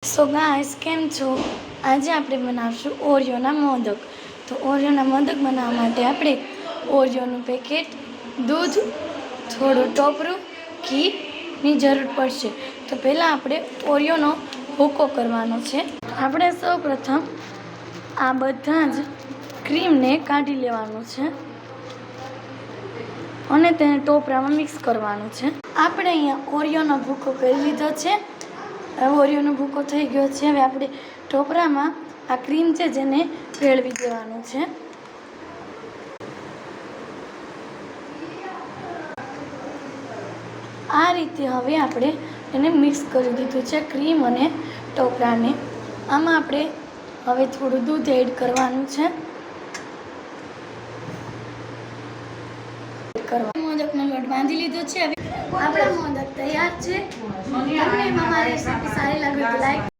So guys, કેમ છો? આજે આપણે બનાવશું ઓરિયોના મોદક. તો ઓરિયોના મોદક બનાવવા માટે આપણે ઓરિયોનું પેકેટ, દૂધ, થોડું ટોપરું, ઘીની જરૂર પડશે. તો પહેલાં આપણે ઓરિયોનો ભૂકો કરવાનો છે. આપણે સૌપ્રથમ આ બધા જ ક્રીમને કાઢી લેવાનું છે અને તેને ટોપરામાં મિક્સ કરવાનું છે. આપણે અહીંયા ઓરિયોનો ભૂકો કરી લીધો છે. ઓરિયોનો ભૂકો થઈ ગયો છે. હવે આપણે ટોપરામાં આ ક્રીમ છે જેને ભેળવી દેવાનું છે. આ રીતે હવે આપણે એને મિક્સ કરી દીધું છે, ક્રીમ અને ટોપરાને. આમાં આપણે હવે થોડું દૂધ એડ કરવાનું છે. મોદકનો લોટ બાંધી લીધો છે. હવે આપણા મોદક તૈયાર છે. તમને મારી રેસીપી સારી લાગે તો લાઈક